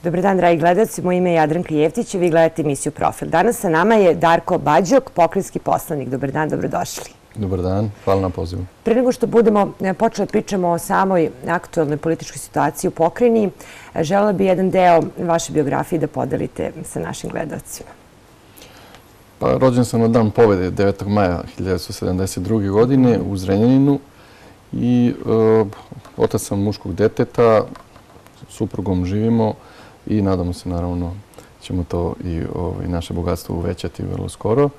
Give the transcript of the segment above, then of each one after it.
Dobar dan, dragi gledalci. Moje ime je Jadranka Jevtić i vi gledate emisiju Profil. Danas sa nama je Darko Bađok, pokrajinski poslanik. Dobar dan, dobrodošli. Dobar dan, hvala na pozivu. Pre nego što budemo počeli pričamo o samoj aktualnoj političkoj situaciji u pokrajini, želela bi jedan deo vaše biografije da podelite sa našim gledalcima. Pa, rođen sam na dan pobede 9. maja 1972. godine u Zrenjaninu i otac sam muškog deteta, suprugom živimo i nadamo se naravno ćemo to i naše bogatstvo uvećati vrlo skoro.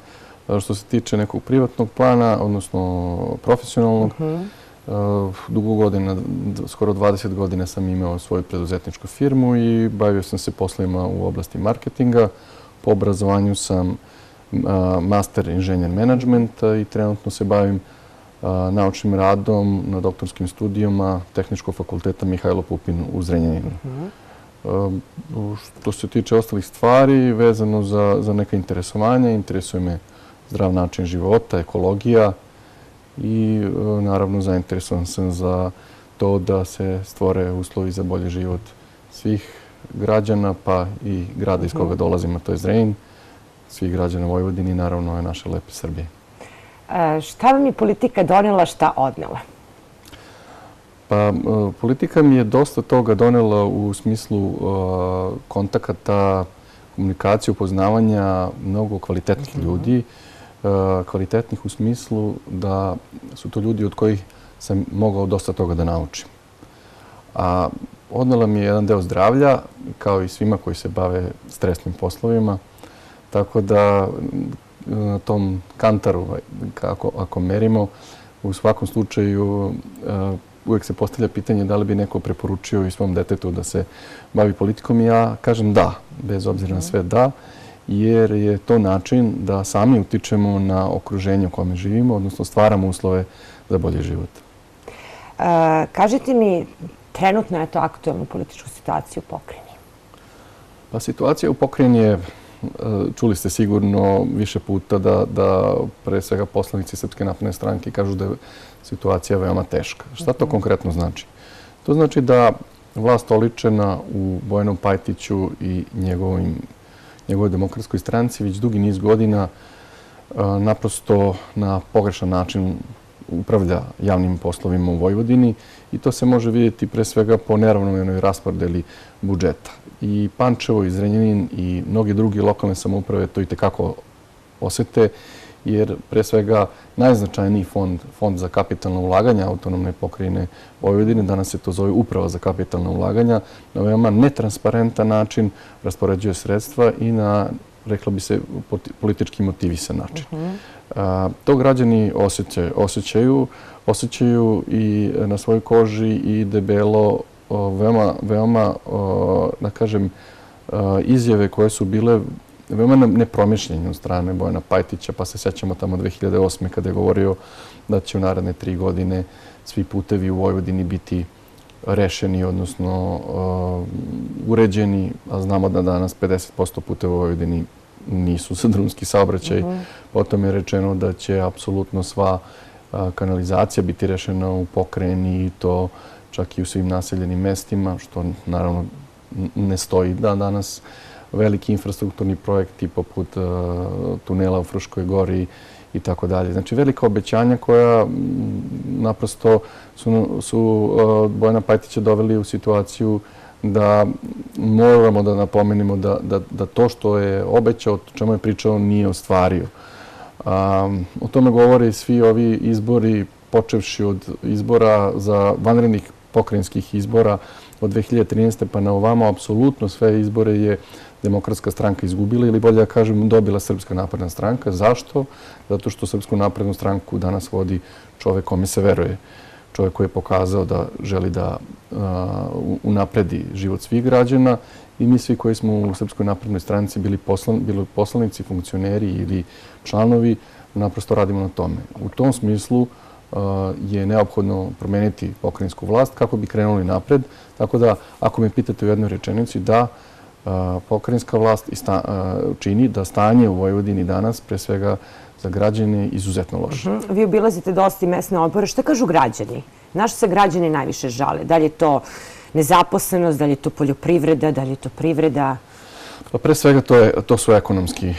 Što se tiče nekog privatnog plana, odnosno profesionalnog, dugo godina, skoro 20 godina sam imao svoju preduzetničku firmu i bavio sam se poslovima u oblasti marketinga. Po obrazovanju sam master inženjer menadžmenta i trenutno se bavim naučnim radom na doktorskim studijama Tehničkog fakulteta Mihajlo Pupin u Zrenjaninu. Što se tiče ostalih stvari, vezano za neka interesovanja, interesuje me zdrav način života, ekologija i naravno zainteresovan sam za to da se stvore uslovi za bolji život svih građana, pa i grada iz koga dolazim, a to je Zrenjanin, svih građana Vojvodine i naravno je naše lepe Srbije. Šta vam je politika donela, šta odnela? Pa, politika mi je dosta toga donela u smislu kontakata, komunikacije, upoznavanja mnogo kvalitetnih ljudi. Kvalitetnih u smislu da su to ljudi od kojih sam mogao dosta toga da naučim. A odnela mi je jedan deo zdravlja, kao i svima koji se bave stresnim poslovima. Tako da na tom kantaru, ako merimo, u svakom slučaju uvijek se postavlja pitanje da li bi neko preporučio i svom detetu da se bavi politikom i ja kažem da, bez obzira na sve da, jer je to način da sami utičemo na okruženje u kome živimo, odnosno stvaramo uslove za bolji život. Kažite mi, trenutno je to aktualnu političku situaciju u pokrajini? Pa situacija u pokrajini je, čuli ste sigurno više puta da pre svega poslanici Srpske napredne stranke kažu da je situacija veoma teška. Šta to konkretno znači? To znači da vlast oličena u Bojanom Pajtiću i njegovoj demokratskoj stranci već dugi niz godina naprosto na pogrešan način upravlja javnim poslovima u Vojvodini i to se može vidjeti pre svega po neravnomernoj raspodeli budžeta. I Pančevo, i Zrenjanin i mnogi drugi lokalne samouprave to i tekako osete, jer pre svega najznačajniji fond za kapitalna ulaganja autonomne pokrajine Vojvodine, danas se to zove Uprava za kapitalna ulaganja, na veoma netransparentan način raspoređuje sredstva i na, rekla bi se, politički motivisan način. To građani osjećaju i na svojoj koži i debelo veoma, da kažem, izjave koje su bile veoma nepromišljene od strane Bojana Pajtića, pa se sećamo tamo 2008. kada je govorio da će u naredne 3 godine svi putevi u Vojvodini biti rešeni, odnosno uređeni, a znamo da danas 50% puteva u Vojvodini nisu za drumski saobraćaj. Potom je rečeno da će apsolutno sva kanalizacija biti rešena u pokrajini i to čak i u svim naseljenim mestima, što naravno ne stoji da danas veliki infrastrukturni projekti poput tunela u Fruškoj gori i tako dalje. Znači, velika obećanja koja naprosto su Bojana Pajtića doveli u situaciju da moramo da napomenemo da to što je obećao, o čemu je pričao, nije ostvario. O tome govore svi ovi izbori, počevši od izbora za vanrednih pokrajinskih izbora od 2013. pa na ovamo, apsolutno sve izbore je Demokratska stranka izgubila ili bolje da kažem dobila Srpska napredna stranka. Zašto? Zato što Srpsku naprednu stranku danas vodi čovek kome se veruje. Čovek koji je pokazao da želi da unapredi život svih građana i mi svi koji smo u Srpskoj naprednoj stranci bili poslanici, funkcioneri ili članovi, naprosto radimo na tome. U tom smislu je neophodno promeniti pokrajinsku vlast kako bi krenuli napred. Tako da, ako me pitate u jednoj rečenici, da pokrajinska vlast čini da stanje u Vojvodini danas, pre svega za građane, izuzetno loše. Vi obilazite dosta i mesne odbore. Šta kažu građani? Na što se građani najviše žale? Da li je to nezaposlenost, da li je to poljoprivreda, da li je to privreda? Pa pre svega to su ekonomski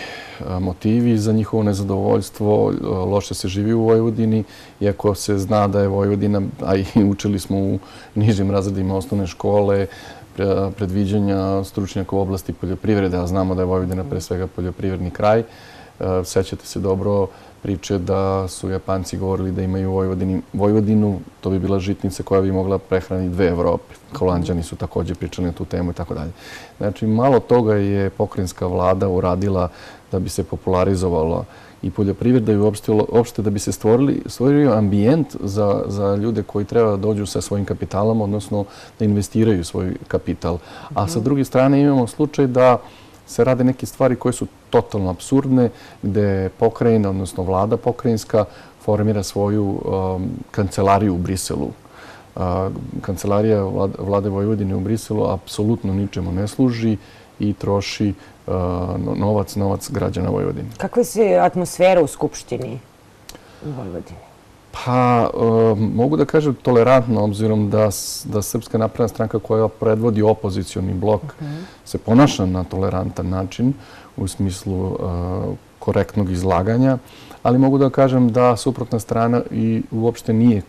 motivi za njihovo nezadovoljstvo. Loše se živi u Vojvodini, iako se zna da je Vojvodina, a i učili smo u nižim razredima osnovne škole, predviđanja stručnjaka u oblasti poljoprivrede, a znamo da je Vojvodina pre svega poljoprivredni kraj. Sećate se dobro priče da su Japanci govorili da imaju Vojvodinu, to bi bila žitnica koja bi mogla prehraniti 2 Evrope. Holanđani su također pričali na tu temu i tako dalje. Znači, malo toga je pokrajinska vlada uradila da bi se popularizovala i poljoprivreda i uopšte da bi se stvorio ambijent za ljude koji treba da dođu sa svojim kapitalom, odnosno da investiraju svoj kapital. A sa druge strane imamo slučaj da se rade neke stvari koje su totalno apsurdne, gde pokrajina, odnosno vlada pokrajinska, formira svoju kancelariju u Briselu. Kancelarija vlade Vojvodine u Briselu apsolutno ničemu ne služi i troši novac građana Vojvodine. Kakva je atmosfera u Skupštini u Vojvodini? Pa, mogu da kažem tolerantno, obzirom da Srpska napredna stranka koja predvodi opozicioni blok se ponaša na tolerantan način u smislu korektnog izlaganja, ali mogu da kažem da suprotna strana i uopšte nije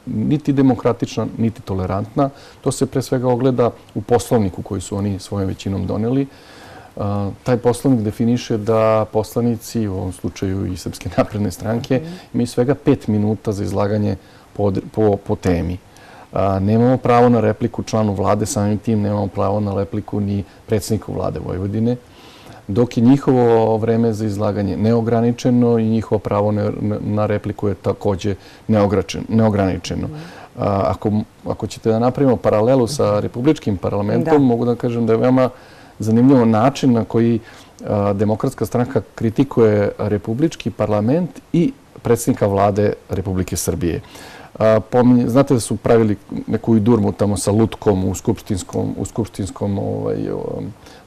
niti demokratična, niti tolerantna. To se pre svega ogleda u poslovniku koji su oni svojom većinom doneli. Taj poslovnik definiše da poslanici, u ovom slučaju i Srpske napredne stranke, imaju svega 5 minuta za izlaganje po temi. Nemamo pravo na repliku članu vlade, samim tim nemamo pravo na repliku ni predsjedniku vlade Vojvodine, dok je njihovo vreme za izlaganje neograničeno i njihovo pravo na repliku je također neograničeno. Ako ćete da napravimo paralelu sa Republičkim parlamentom, mogu da kažem da je veoma zanimljivo način na koji Demokratska stranka kritikuje Republički parlament i predsjednika vlade Republike Srbije. Znate da su pravili neku durmu tamo sa lutkom u skupštinskom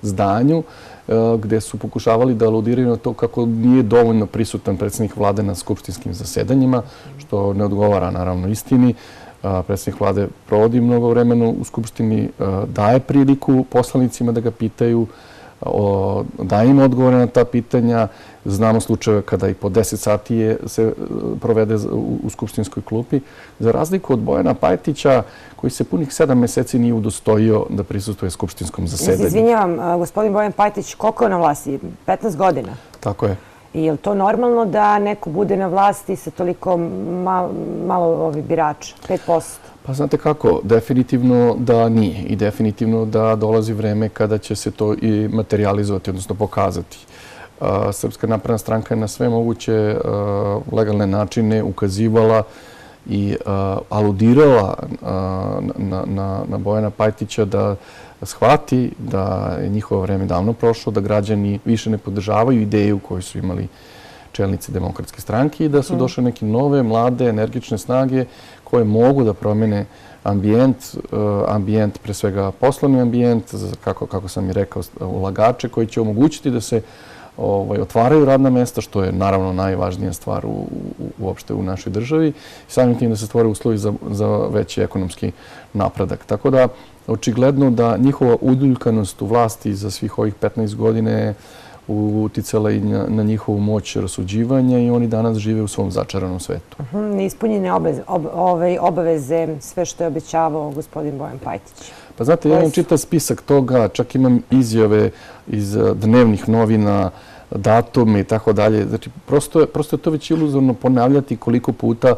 zdanju, gde su pokušavali da aludiraju na to kako nije dovoljno prisutan predsjednik vlade na skupštinskim zasedanjima, što ne odgovara naravno istini. Predsjednik vlade provodi mnogo vremena u Skupštini, daje priliku poslanicima da ga pitaju, daje im odgovore na ta pitanja. Znamo slučajeve kada i po 10 sati se provede u skupštinskoj klupi. Za razliku od Bojana Pajtića, koji se punih 7 meseci nije udostojio da prisustuje skupštinskom zasedanju. Izvinjavam, gospodin Bojan Pajtić, koliko je na vlasti? 15 godina? Tako je. I je li to normalno da neko bude na vlasti sa toliko malo birača, 5%? Pa znate kako, definitivno da nije i definitivno da dolazi vreme kada će se to i materializovati, odnosno pokazati. Srpska napredna stranka je na sve moguće legalne načine ukazivala i aludirala na Bojana Pajtića da shvati da je njihovo vreme davno prošlo, da građani više ne podržavaju ideju koju su imali čelnici Demokratske stranke i da su došle neke nove, mlade, energične snage koje mogu da promene ambijent, pre svega poslovni ambijent, kako sam i rekao, ulagače koji će omogućiti da se otvaraju radna mesta, što je naravno najvažnija stvar uopšte u našoj državi, i samim tim da se stvore uslovi za veći ekonomski napredak. Tako da, očigledno da njihova uljuljkanost u vlasti za svih ovih 15 godina je uticala i na njihovu moć rasuđivanja i oni danas žive u svom začaranom svetu. Neispunjene obaveze, sve što je obećavao gospodin Bojan Pajtić. Pa znate, ja imam čitav spisak toga, čak imam izjave iz dnevnih novina, datume i tako dalje. Znači, prosto je to već iluzorno ponavljati koliko puta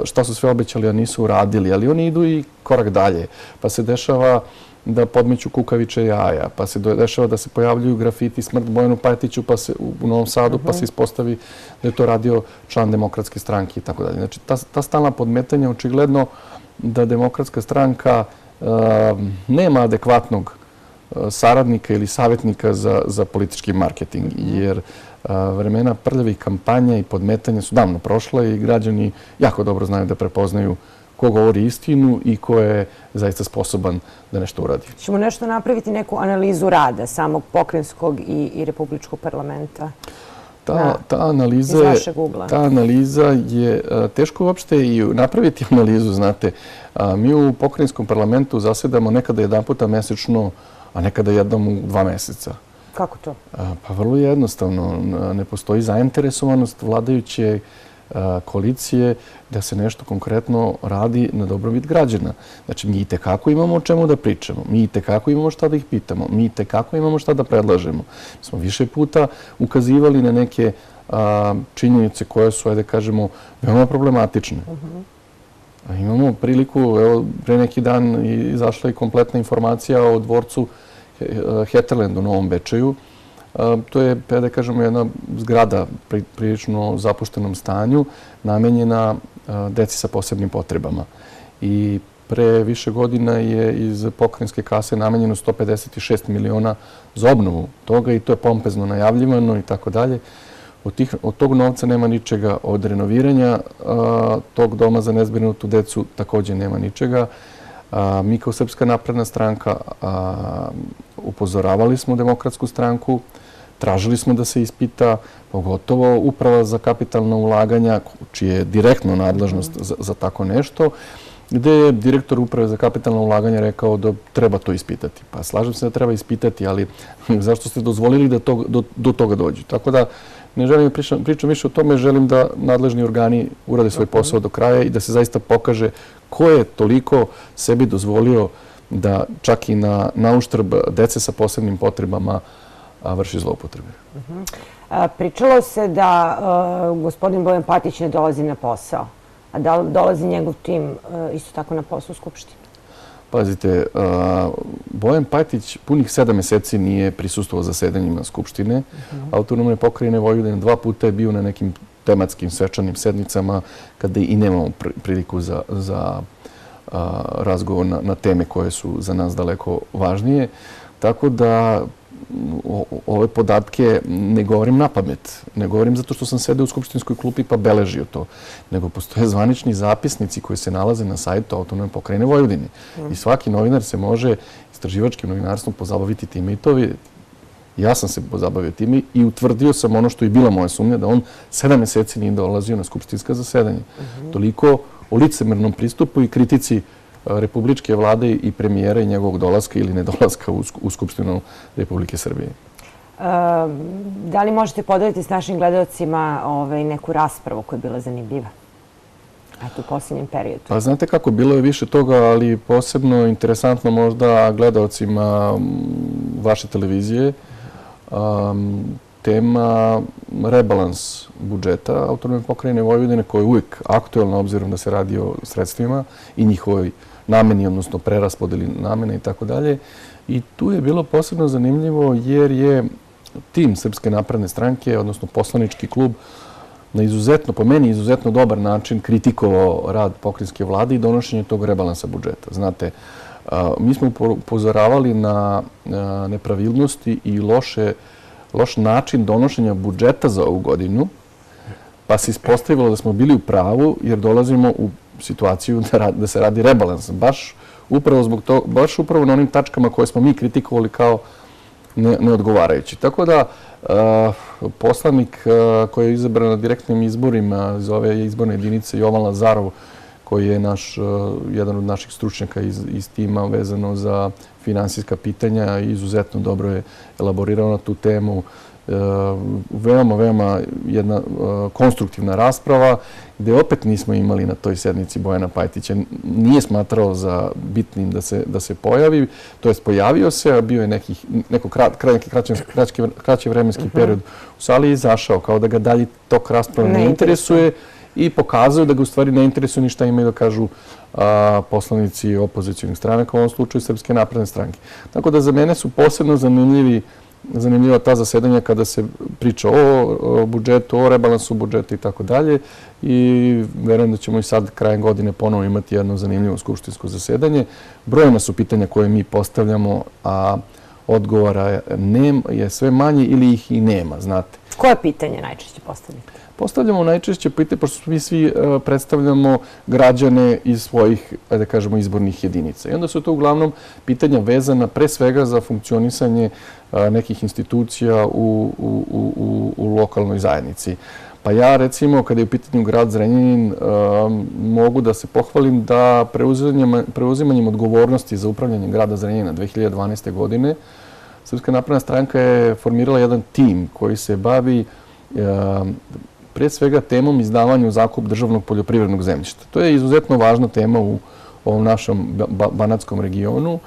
šta su sve obećali, a nisu uradili. Ali oni idu i korak dalje. Pa se dešava da podmeću kukaviče jaja, pa se dešava da se pojavljuju grafiti smrt Bojanu Pajtiću u Novom Sadu, pa se ispostavi da je to radio član Demokratske stranke i tako dalje. Znači, ta stalna podmetanja očigledno da Demokratska stranka nema adekvatnog saradnika ili savjetnika za politički marketing, jer vremena prljavih kampanja i podmetanja su davno prošle i građani jako dobro znaju da prepoznaju ko govori istinu i ko je zaista sposoban da nešto uradi. Ćemo nešto napraviti, neku analizu rada samog pokrajinskog i republičkog parlamenta? iz vašeg ugla? Ta analiza je teško uopšte i napraviti analizu, znate. Mi u pokrajinskom parlamentu zasedamo nekada jedanputa mesečno, a nekada jednom u 2 meseca. Kako to? Pa vrlo jednostavno. Ne postoji zainteresovanost vladajuće koalicije da se nešto konkretno radi na dobrobit građana. Znači, mi itekako imamo o čemu da pričamo, mi itekako imamo šta da ih pitamo, mi itekako imamo šta da predlažemo. Mi smo više puta ukazivali na neke činjenice koje su, ajde kažemo, veoma problematične. Imamo priliku, evo, pre neki dan izašla je kompletna informacija o dvorcu Heterlend u Novom Bečeju. To je, da kažemo, jedna zgrada prilično zapuštenom stanju, namenjena deci sa posebnim potrebama. I pre više godina je iz pokrajinske kase namenjeno 156 miliona za obnovu toga i to je pompezno najavljivano i tako dalje. Od tog novca nema ničega, od renoviranja tog doma za nezbrinutu decu također nema ničega. Mi kao Srpska napredna stranka upozoravali smo Demokratsku stranku, tražili smo da se ispita, pogotovo Uprava za kapitalna ulaganja, čija je direktno nadležnost za tako nešto, gde je direktor Uprave za kapitalna ulaganja rekao da treba to ispitati. Pa slažem se da treba ispitati, ali zašto ste dozvolili da do toga dođe? Tako da ne želim da pričam više o tome, želim da nadležni organi urade svoj posao do kraja i da se zaista pokaže ko je toliko sebi dozvolio da čak i na uštrb dece sa posebnim potrebama vrši zloupotrebe. Pričalo se da gospodin Bojan Pajtić ne dolazi na posao. A da li dolazi njegov tim isto tako na posao u Skupštini? Pazite, Bojan Pajtić punih 7 meseci nije prisustvovao zasedanjima Skupštine. Autonomne pokrajine Vojvodine 2 puta je bio na nekim tematskim svečanim sednicama kada i nemamo priliku za razgovor na teme koje su za nas daleko važnije. Tako da ove podatke ne govorim na pamet. Ne govorim zato što sam sedeo u skupštinskoj klupi pa beležio to. Nego postoje zvanični zapisnici koji se nalaze na sajtu Autonomne pokrajine Vojvodine. I svaki novinar se može istraživačkim novinarstvom pozabaviti time i to vidjeti. Ja sam se pozabavio time i utvrdio sam ono što je bila moja sumnja, da on 7 meseci nije dolazio na skupštinska zasedanja. Toliko o licemernom pristupu i kritici republičke vlade i premijera i njegovog dolaska ili nedolaska u Skupštinu Republike Srbije. Da li možete podeliti s našim gledalcima neku raspravu koja je bila zanimljiva u posljednjem periodu? Pa znate kako, bilo je više toga, ali posebno interesantno možda gledalcima vaše televizije. Tema rebalans budžeta Autonomne pokrajine Vojvodine, koja je uvijek aktuelna obzirom da se radi o sredstvima i njihovoj nameni, odnosno preraspodeli namene i tako dalje. I tu je bilo posebno zanimljivo jer je tim Srpske napredne stranke, odnosno poslanički klub, na izuzetno, po meni, izuzetno dobar način kritikovao rad pokrajinske vlade i donošenje tog rebalansa budžeta. Znate, mi smo upozoravali na nepravilnosti i loš način donošenja budžeta za ovu godinu, pa se ispostavilo da smo bili u pravu jer dolazimo u situaciju da se radi rebalans. Baš upravo na onim tačkama koje smo mi kritikovali kao neodgovarajući. Tako da poslanik koji je izabran na direktnim izborima iz ove izborne jedinice, Jovan Lazarov, koji je jedan od naših stručnjaka iz tima vezano za finansijska pitanja i izuzetno dobro je elaborirao na tu temu. Veoma jedna konstruktivna rasprava gde opet nismo imali na toj sednici Bojana Pajtića. Nije smatrao za bitnim da se pojavi, to jest pojavio se, a bio je neko kraći vremenski period u sali i izašao, kao da ga dalje tok rasprava ne interesuje i pokazuje da ga u stvari ne interesuje ni šta imaju da kažu poslanici opozicionih stranaka, u ovom slučaju Srpske napredne stranke. Tako da za mene su posebno zanimljiva ta zasedanja kada se priča o budžetu, o rebalansu budžeta i tako dalje. I verujem da ćemo i sad krajem godine ponovo imati jedno zanimljivo skupštinsko zasedanje. Brojna su pitanja koje mi postavljamo, a odgovora je sve manje ili ih i nema, znate. Koje pitanje najčešće postavljate? postavljamo najčešće pitanje, pošto mi svi predstavljamo građane iz svojih, da kažemo, izbornih jedinica. I onda su to uglavnom pitanja vezana pre svega za funkcionisanje nekih institucija u lokalnoj zajednici. Pa ja, recimo, kada je u pitanju grad Zrenjanin, mogu da se pohvalim da preuzimanjem odgovornosti za upravljanje grada Zrenjanina 2012. godine Srpska napredna stranka je formirala jedan tim koji se bavi pre svega temom izdavanja u zakup državnog poljoprivrednog zemljišta. To je izuzetno važna tema u ovom našem banatskom regionu,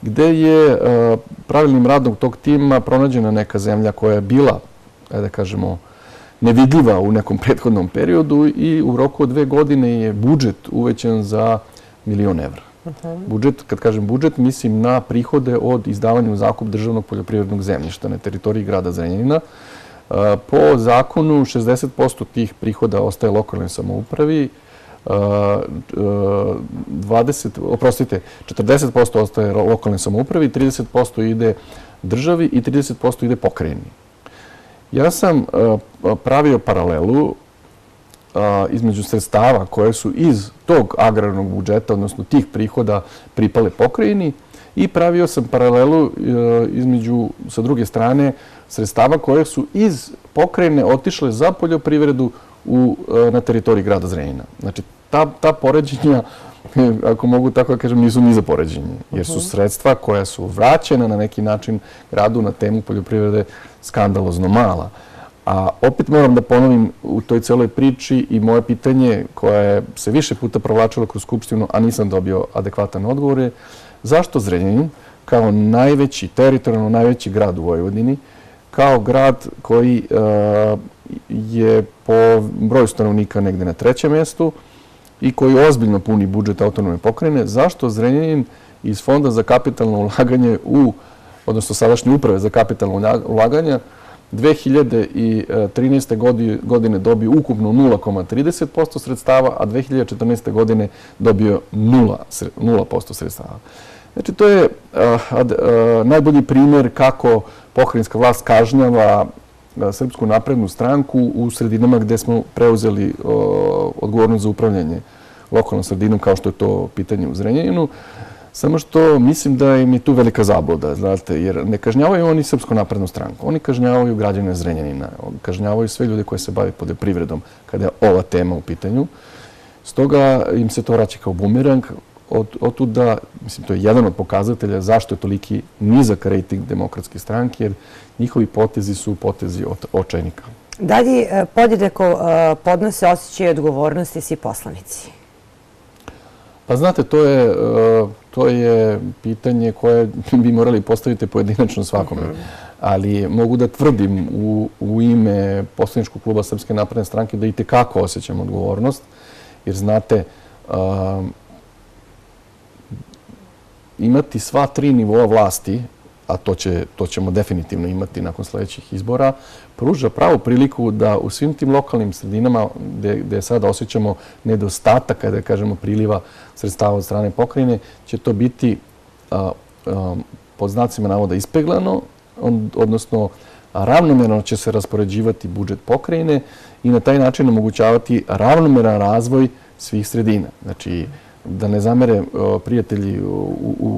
gde je pravilnim radom tog tima pronađena neka zemlja koja je bila, da kažemo, nevidljiva u nekom prethodnom periodu i u roku od 2 godine je budžet uvećan za 1.000.000 evra. Budžet, kad kažem budžet, mislim na prihode od izdavanja u zakup državnog poljoprivrednog zemljišta na teritoriji grada Zrenjanina. Po zakonu 60% tih prihoda ostaje lokalnoj samoupravi, 40% ostaje lokalnoj samoupravi, 30% ide državi i 30% ide pokrajini. Ja sam pravio paralelu između sredstava koje su iz tog agrarnog budžeta, odnosno tih prihoda pripale pokrajini i pravio sam paralelu između, sa druge strane, sredstava koje su iz pokrajine otišle za poljoprivredu na teritoriji grada Zrenjanina. Znači, ta poređenja, ako mogu tako da kažem, nisu ni za poređenje, jer su sredstva koja su vraćena na neki način gradu na temu poljoprivrede skandalozno mala. A opet moram da ponovim u toj celoj priči i moje pitanje koje se više puta provlačilo kroz Skupštinu, a nisam dobio adekvatan odgovor je zašto Zrenjanin kao najveći, teritorijalno najveći grad u Vojvodini, kao grad koji je po broju stanovnika negde na 3. mestu i koji ozbiljno puni budžet autonomne pokrajine, zašto Zrenjanin iz Fonda za kapitalno ulaganje odnosno sadašnje uprave za kapitalno ulaganja 2013. godine dobio ukupno 0,30% sredstava, a 2014. godine dobio 0% sredstava. Znači, to je najbolji primjer kako pokrajinska vlast kažnjava Srpsku naprednu stranku u sredinama gde smo preuzeli odgovornost za upravljanje lokalnom sredinom, kao što je to pitanje u Zrenjaninu. Samo što mislim da im je tu velika zabluda, znate, jer ne kažnjavaju oni Srpsku naprednu stranku, oni kažnjavaju građane Zrenjanina, kažnjavaju sve ljude koji se bave poljoprivredom kada je ova tema u pitanju. Stoga im se to vraća kao bumerang, otuda, mislim, to je jedan od pokazatelja zašto je toliki nizak rejting Demokratske stranke, jer njihovi potezi su potezi očajnika. Da li podjednako podnose osjećaj odgovornosti svi poslanici? Pa znate, to je pitanje koje bi morali postaviti pojedinačno svakome. Ali mogu da tvrdim u ime poslaničkog kluba Srpske napredne stranke da i tekako osjećam odgovornost, jer znate, imati sva 3 nivoa vlasti, a to ćemo definitivno imati nakon sledećih izbora, pruža pravu priliku da u svim tim lokalnim sredinama gde sada osjećamo nedostatak, kada kažemo priliva sredstava od strane pokrajine, će to biti pod znacima navoda ispeglano, odnosno ravnomerno će se raspoređivati budžet pokrajine i na taj način omogućavati ravnomeran razvoj svih sredina. Znači, da ne zamere prijatelji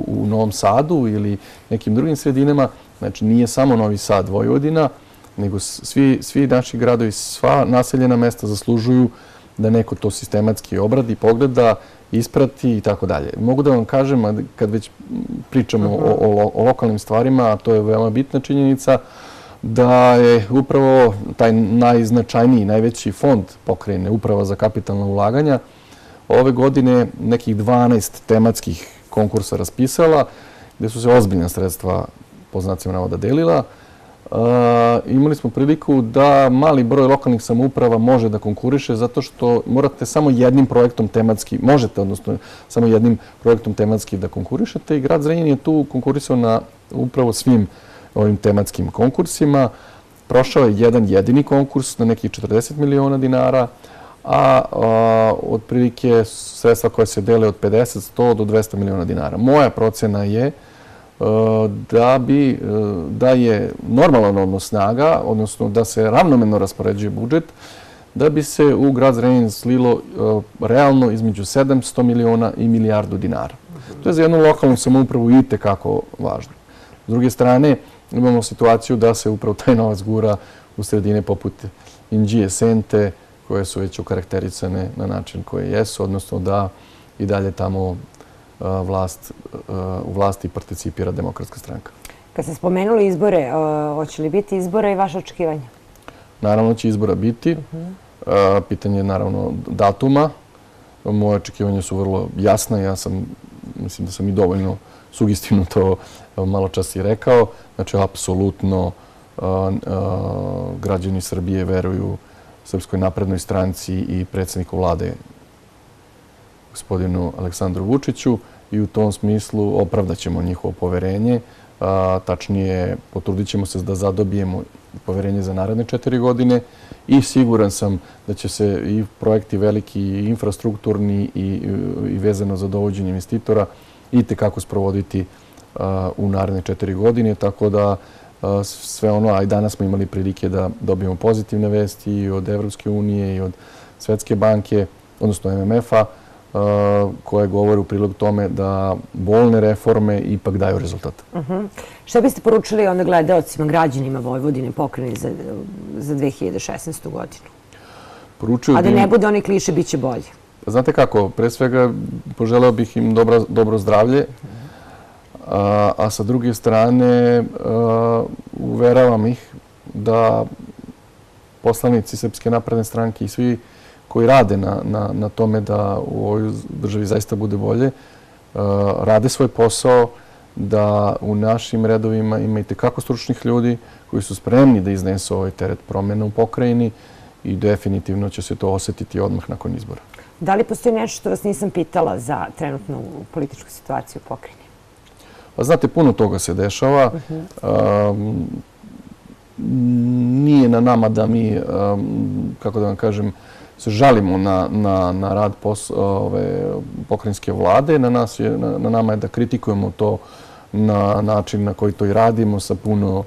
u Novom Sadu ili nekim drugim sredinama, znači nije samo Novi Sad, Vojvodina, nego svi naši gradovi, sva naseljena mesta zaslužuju da neko to sistematski obradi, pogleda, isprati i tako dalje. Mogu da vam kažem, kad već pričamo o lokalnim stvarima, a to je veoma bitna činjenica, da je upravo taj najznačajniji, najveći fond pokrajine, Uprava za kapitalna ulaganja, ove godine nekih 12 tematskih konkursa raspisala, gde su se ozbiljna sredstva, po znacima navoda, delila. Imali smo priliku da mali broj lokalnih samouprava može da konkuriše zato što morate samo jednim projektom tematski, možete, odnosno samo jednim projektom tematski da konkurišete i grad Zrenjanin je tu konkurisao na upravo svim ovim tematskim konkursima. Prošao je jedan jedini konkurs na nekih 40 miliona dinara, a otprilike sredstva koja se dele od 50, 100 do 200 miliona dinara. Moja procena je da je normalan odnos snaga, odnosno da se ravnomerno raspoređuje budžet, da bi se u grad Zrenjanin slilo realno između 700 miliona i milijardu dinara. To je za jednu lokalnu samoupravu i tekako važno. S druge strane, imamo situaciju da se upravo taj novac gura u sredine poput Inđije, Sente, koje su već okarakterisane na način koje jesu, odnosno da i dalje tamo u vlasti participira Demokratska stranka. Kad ste spomenuli izbore, hoće li biti izbora i vaše očekivanja? Naravno će izbora biti. Pitanje je naravno datuma. Moje očekivanja su vrlo jasna. Ja mislim da sam i dovoljno sugestivno to malo čas i rekao. Znači, apsolutno građani Srbije veruju Srpskoj naprednoj stranci i predsjedniku vlade gospodinu Aleksandru Vučiću i u tom smislu opravdaćemo njihovo poverenje. Tačnije, potrudit ćemo se da zadobijemo poverenje za naredne 4 godine i siguran sam da će se i projekti veliki, i infrastrukturni i vezano za dovođenje investitora i tekako sprovoditi u naredne 4 godine. Tako da sve ono, a i danas smo imali prilike da dobijemo pozitivne vesti i od Evropske unije i od Svetske banke, odnosno MMF-a, koje govore u prilog tome da bolne reforme ipak daju rezultat. Šta biste poručili onda gledaocima, građanima Vojvodine, pokrajine za 2016. godinu? A da ne bude oni kliše, bit će bolje. Znate kako, pre svega poželeo bih im dobro zdravlje, a sa druge strane uveravam ih da poslanici Srpske napredne stranke i svi koji rade na tome da u ovoj državi zaista bude bolje, rade svoj posao, da u našim redovima ima i tekako stručnih ljudi koji su spremni da iznesu ovaj teret promjena u pokrajini i definitivno će se to osjetiti odmah nakon izbora. Da li postoji nešto što vas nisam pitala za trenutnu političku situaciju u pokrajini? Znate, puno toga se dešava. Nije na nama da mi, kako da vam kažem, se žalimo na rad pokrajinske vlade. Na nama je da kritikujemo to na način na koji to i radimo sa puno,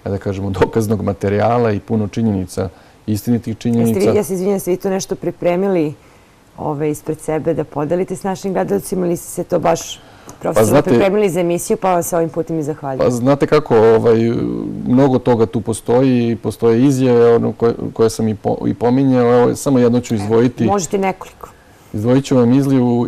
da kažemo, dokaznog materijala i puno činjenica, istinitih činjenica. Ja se izvinjam, ste vi to nešto pripremili ispred sebe da podelite s našim gledalcima ili ste se to baš profesionalno pripremili za emisiju, pa vam se ovim putem i zahvaljujem. Pa znate kako, mnogo toga tu postoji, postoje izjave koje sam i pominjao, samo jedno ću izdvojiti. Možete nekoliko. Izdvojit ću vam izlivu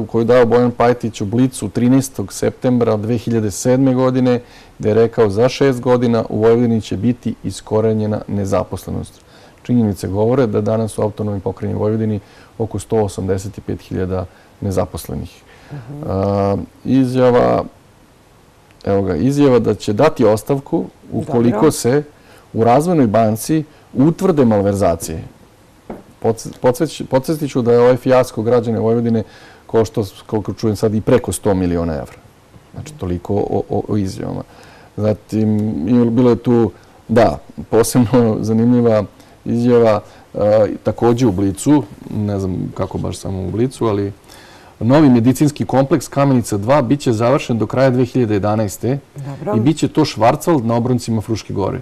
koju dao Bojan Pajtić u Blicu 13. septembra 2007. godine, gde je rekao za 6 godina u Vojvodini će biti iskorenjena nezaposlenost. Činjenice govore da danas u autonomnoj pokrajini Vojvodini oko 185.000 nezaposlenih. Izjava da će dati ostavku ukoliko se u Razvojnoj banci utvrde malverzacije. Podsjetit ću da je ovaj fijasko građane Vojvodine koštao, koliko čujem sad, i preko 100 miliona evra. Znači, toliko o izjavama. Zatim, bilo je tu, da, posebno zanimljiva izjava, također u Blicu, ne znam kako baš samo u Blicu, ali novi medicinski kompleks Kamenica 2 bit će završen do kraja 2011. I bit će to Švarcvald na obroncima Fruške gore.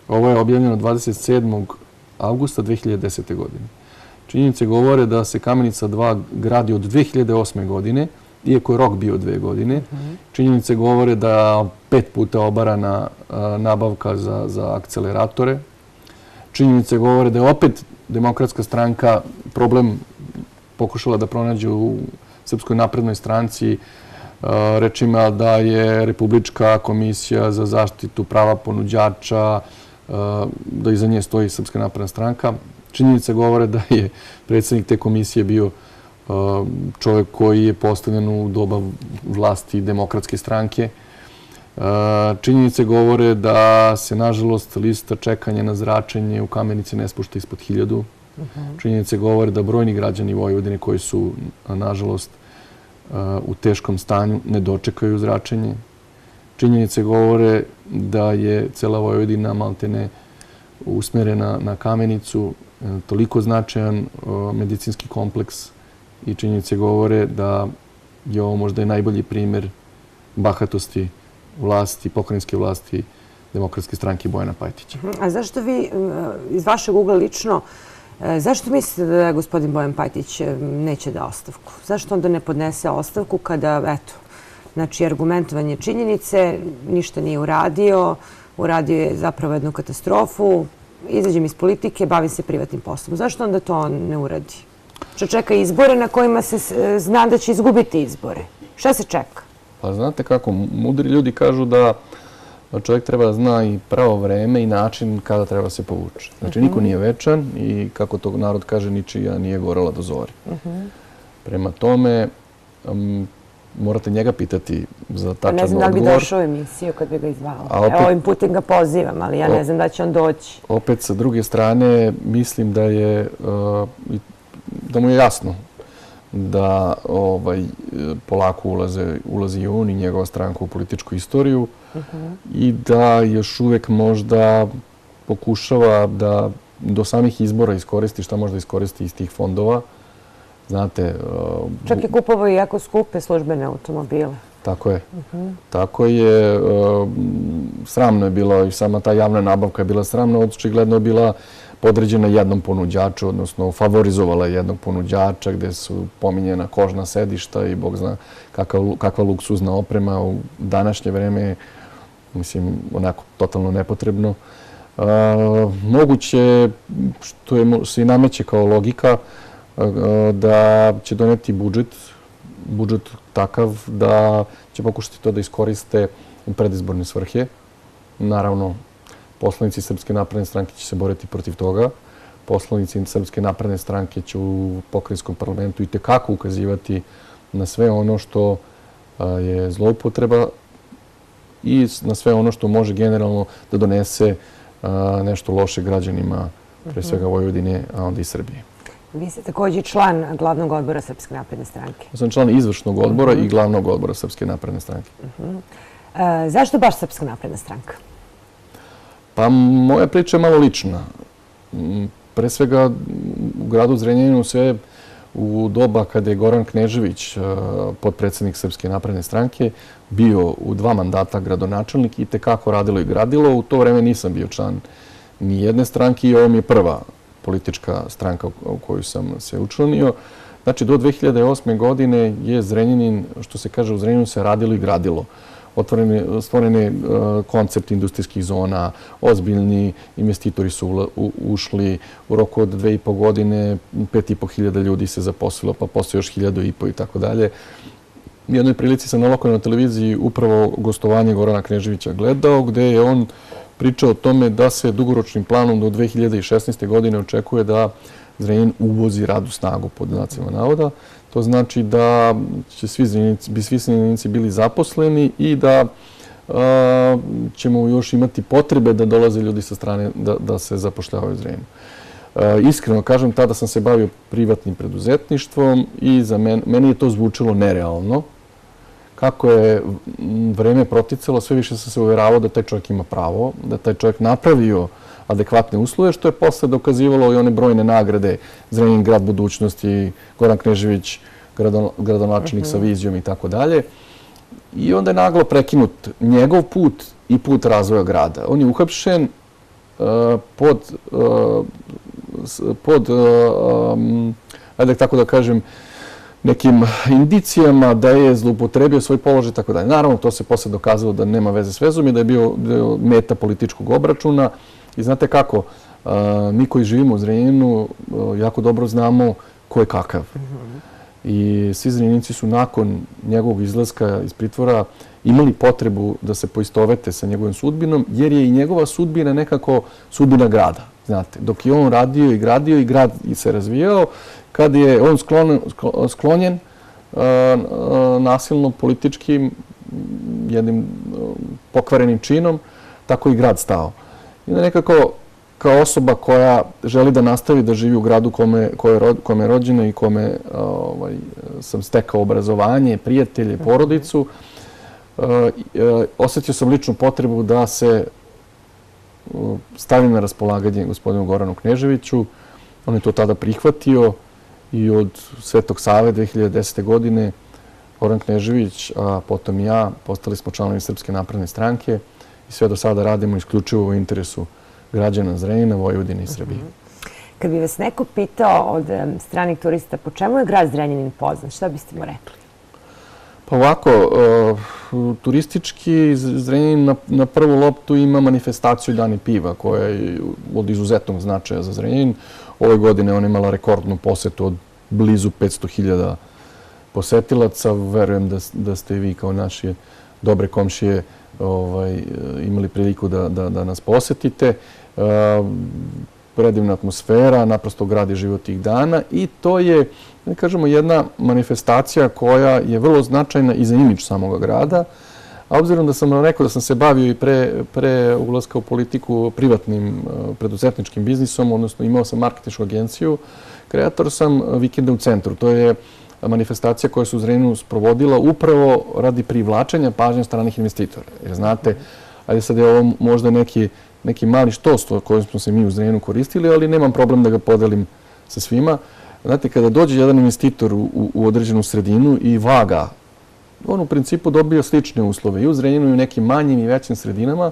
Ovo je objavljeno 27. avgusta 2010. godine. Činjenice govore da se Kamenica 2 gradi od 2008. godine, iako je rok bio 2 godine. Činjenice govore da 5 puta obarana nabavka za akceleratore. Činjenice govore da je opet Demokratska stranka problem pokušala da pronađe u Srpskoj naprednoj stranci, rečima da je Republička komisija za zaštitu prava ponuđača, da iza nje stoji Srpska napredna stranka. Činjenice govore da je predsjednik te komisije bio čovjek koji je postavljen u doba vlasti Demokratske stranke. Činjenice govore da se, nažalost, lista čekanja na zračenje u Kamenici ne spušta ispod 1000. Činjenice govore da brojni građani Vojvodine koji su, nažalost, u teškom stanju ne dočekaju zračenje. Činjenice govore da je cela Vojvodina maltene usmerena na Kamenicu, toliko značajan medicinski kompleks, i činjenice govore da je ovo možda i najbolji primjer bahatosti vlasti, pokrajinske vlasti Demokratske stranke Bojana Pajtića. A zašto vi iz vašeg ugla lično Zašto mislite da gospodin Bojan Pajtić neće da ostavku? Zašto onda ne podnese ostavku kada, eto, znači argumentovanje činjenice, ništa nije uradio, uradio je zapravo jednu katastrofu, izađem iz politike, bavim se privatnim poslom. Zašto onda to ne uradi? Što čeka izbore na kojima se zna da će izgubiti izbore? Šta se čeka? Pa znate kako, mudri ljudi kažu da čovjek treba da zna i pravo vreme i način kada treba se povući. Znači, niko nije večan i, kako to narod kaže, ničija nije gorela do zori. Prema tome, morate njega pitati za tačan odgovor. Ne znam da li bi došao u emisiju kad bi ga izvala. Ovim putem ga pozivam, ali ja ne znam da će on doći. Opet, sa druge strane, mislim da mu je jasno da polako ulazi i on i njegova stranka u političku istoriju i da još uvijek možda pokušava da do samih izbora iskoristi šta možda iskoristi iz tih fondova. Znate... Čak je kupovao i jako skupe službene automobile. Tako je. Tako je. Sramno je bilo i sama ta javna nabavka je bila sramna. Očigledno je bila podređena jednom ponuđaču, odnosno favorizovala jednog ponuđača gde su pominjena kožna sedišta i Bog zna kakva luksuzna oprema u današnje vreme, mislim, onako totalno nepotrebno. Moguće, što se i nameće kao logika, da će doneti budžet takav da će pokušati to da iskoriste u predizborne svrhe. Naravno, poslanici Srpske napredne stranke će se boriti protiv toga. Poslanici Srpske napredne stranke će u pokrajinskom parlamentu i tekako ukazivati na sve ono što je zloupotreba i na sve ono što može generalno da donese nešto loše građanima, pre svega Vojvodine, a onda i Srbije. Vi ste također član glavnog odbora Srpske napredne stranke. Ja sam član izvršnog odbora i glavnog odbora Srpske napredne stranke. Zašto baš Srpska napredna stranka? Pa moja priča je malo lična. Pre svega u gradu Zrenjaninu sve u doba kada je Goran Knežević, potpredsednik Srpske napredne stranke, bio u 2 mandata gradonačelnik i tekako radilo i gradilo. U to vreme nisam bio član ni jedne stranke i ovo mi je prva politička stranka u koju sam se učlanio. Znači, do 2008. godine je Zrenjanin, što se kaže, u Zrenjaninu se radilo i gradilo. Stvoren je koncept industrijskih zona, ozbiljni investitori su ušli, u roku od 2,5 godine 5.500 ljudi se zaposlilo, pa posle još 1.500 i tako dalje. U jednoj prilici sam na lokalnoj televiziji upravo gostovanje Gorana Kneževića gledao, gde je on pričao o tome da se dugoročnim planom do 2016. godine očekuje da Zrenjanin uvozi radnu snagu, pod znacima navoda. To znači da će svi Zrenjaninci bili zaposleni i da ćemo još imati potrebe da dolaze ljudi sa strane da se zapošljavaju u Zrenjaninu. Iskreno kažem, tada sam se bavio privatnim preduzetništvom i za meni je to zvučalo nerealno. Kako je vreme proticalo, sve više sam se uveravao da taj čovjek ima pravo, da taj čovjek napravio adekvatne uslove, što je posle dokazivalo i one brojne nagrade, Zrenjanin grad budućnosti, Goran Knežević, gradonačelnik sa vizijom i tako dalje. I onda je naglo prekinut njegov put i put razvoja grada. On je uhapšen ajde tako da kažem, nekim indicijama da je zloupotrebio svoj položaj i tako dalje. Naravno, to se posle dokazalo da nema veze s vezom i da je bio meta političkog obračuna. I znate kako, mi koji živimo u Zrenjaninu jako dobro znamo ko je kakav. I svi Zrenjaninci su nakon njegovog izlaska iz pritvora imali potrebu da se poistovete sa njegovim sudbinom, jer je i njegova sudbina nekako sudbina grada. Znate, dok je on radio i gradio i grad se razvijao, kad je on sklonjen nasilno političkim jednim pokvarenim činom, tako i grad stao. I nekako kao osoba koja želi da nastavi da živi u gradu kome je rođena i kome sam stekao obrazovanje, prijatelje, porodicu, osjetio sam ličnu potrebu da se stavim na raspolaganje gospodinu Goranu Kneževiću. On je to tada prihvatio i od Svetog Save 2010. godine Goran Knežević, a potom i ja, postali smo članovi Srpske napredne stranke i sve do sada radimo isključivo u interesu građana Zrenjanina, Vojvodine i Srbije. Kad bi vas neko pitao od stranih turista po čemu je grad Zrenjanin poznat, šta biste mu rekli? Pa ovako, turistički Zrenjanin na prvu loptu ima manifestaciju Dani piva koja je od izuzetnog značaja za Zrenjanin. Ove godine on imala rekordnu posetu od blizu 500.000 posetilaca. Verujem da ste i vi kao naši dobre komšije imali priliku da nas posetite. Predivna atmosfera, naprosto grad je život tih dana i to je, da kažemo, jedna manifestacija koja je vrlo značajna i za imidž samog grada. A obzirom da sam rekao da sam se bavio i pre ulaska u politiku privatnim preduzetničkim biznisom, odnosno imao sam marketinšku agenciju, kreator sam Vikenda u centru. To je manifestacija koja se u Zrenjaninu sprovodila upravo radi privlačenja pažnje stranih investitora. Jer znate, ajde sad je ovo možda neki mali štos kojim smo se mi u Zrenjaninu koristili, ali nemam problem da ga podelim sa svima. Znate, kada dođe jedan investitor u određenu sredinu i vaga, on u principu dobija slične uslove i u Zrenjaninu i u nekim manjim i većim sredinama.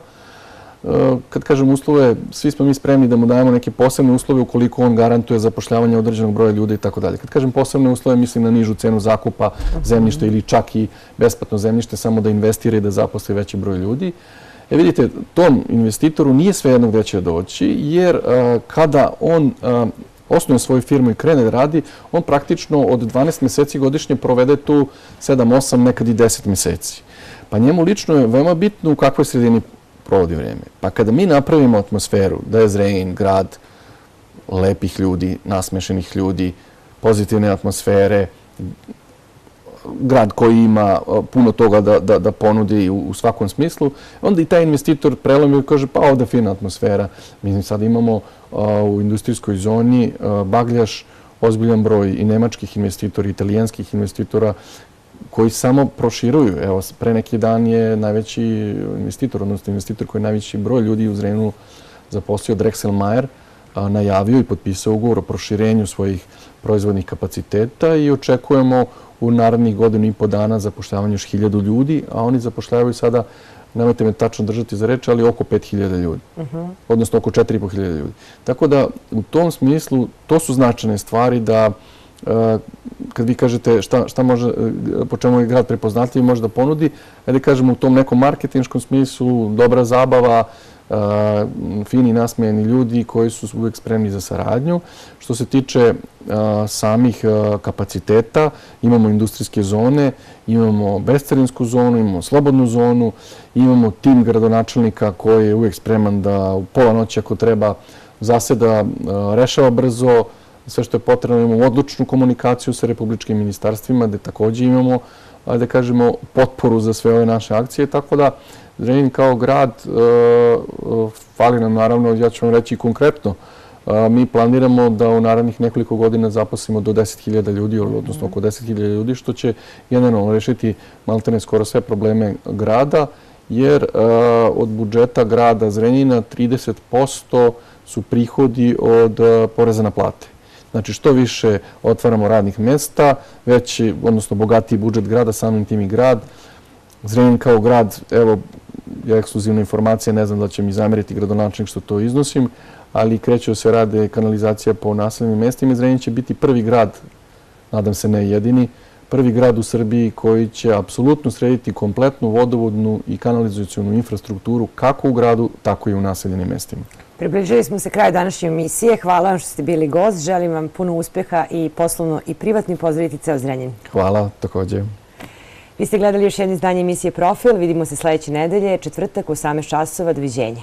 Kad kažem uslove, svi smo mi spremni da mu dajemo neke posebne uslove ukoliko on garantuje zapošljavanje određenog broja ljudi i tako dalje. Kad kažem posebne uslove, mislim na nižu cenu zakupa zemljišta ili čak i besplatno zemljište, samo da investira i da zaposli veći broj ljudi. Vidite, tom investitoru nije svejedno gde će doći, jer kada on osnuje svoju firmu i krene da radi, on praktično od 12 meseci godišnje provede tu 7, 8, nekad i 10 meseci. Pa njemu lično je veoma bitno u kakvoj sredini provodi vreme. Pa kada mi napravimo atmosferu da je Zrenjanin grad lepih ljudi, nasmešenih ljudi, pozitivne atmosfere, grad koji ima puno toga da ponudi u svakom smislu, onda i taj investitor prelomi i kaže pa ovde je fina atmosfera. Mi sad imamo u industrijskoj zoni Bagljaš ozbiljan broj i nemačkih investitora, i italijanskih investitora koji samo proširuju. Evo, pre neki dan je najveći investitor, odnosno investitor koji je najveći broj ljudi u Zrenjaninu zaposlio, Drexel Mayer, najavio i potpisao ugovor o proširenju svojih proizvodnih kapaciteta i očekujemo u narednih godinu i po dana zapošljavanje još 1000 ljudi, a oni zapošljavaju sada, nemojte me tačno držati za reč, ali oko 5000 ljudi, odnosno oko 4500 ljudi. Tako da u tom smislu to su značajne stvari da kad vi kažete šta može, po čemu je grad prepoznatljiv i može da ponudi, ajde kažemo u tom nekom marketinškom smislu, dobra zabava, fini, nasmejani ljudi koji su uvijek spremni za saradnju. Što se tiče samih kapaciteta, imamo industrijske zone, imamo bescarinsku zonu, imamo slobodnu zonu, imamo tim gradonačelnika koji je uvijek spreman da u pola noći ako treba zaseda, rešava brzo sve što je potrebno. Imamo odlučnu komunikaciju sa republičkim ministarstvima gde takođe imamo, da kažemo, potporu za sve ove naše akcije, tako da Zrenjanin kao grad, fali nam naravno, ja ću vam reći konkretno, mi planiramo da u narednih nekoliko godina zaposlimo do 10.000 ljudi, odnosno oko 10.000 ljudi, što će generalno rešiti maltene skoro sve probleme grada, jer od budžeta grada Zrenjanina 30% su prihodi od poreza na plate. Znači, što više otvaramo radnih mesta, veći, odnosno bogatiji budžet grada, samim tim i grad. Zrenjanin kao grad, evo, je ekskluzivna informacija, ne znam da će mi zameriti gradonačelnik što to iznosim, ali kreće se rade kanalizacija po naseljenim mestima. Zrenjanin će biti prvi grad, nadam se ne jedini, prvi grad u Srbiji koji će apsolutno srediti kompletnu vodovodnu i kanalizacionu infrastrukturu kako u gradu, tako i u naseljenim mestima. Približili smo se kraju današnje emisije. Hvala vam što ste bili gost. Želim vam puno uspeha i poslovno i privatno. Pozdraviti ceo Zrenjanin. Hvala, takođe. Vi ste gledali još jedno izdanje emisije Profil. Vidimo se sledeće nedelje, četvrtak u 18 časova. Doviđenja.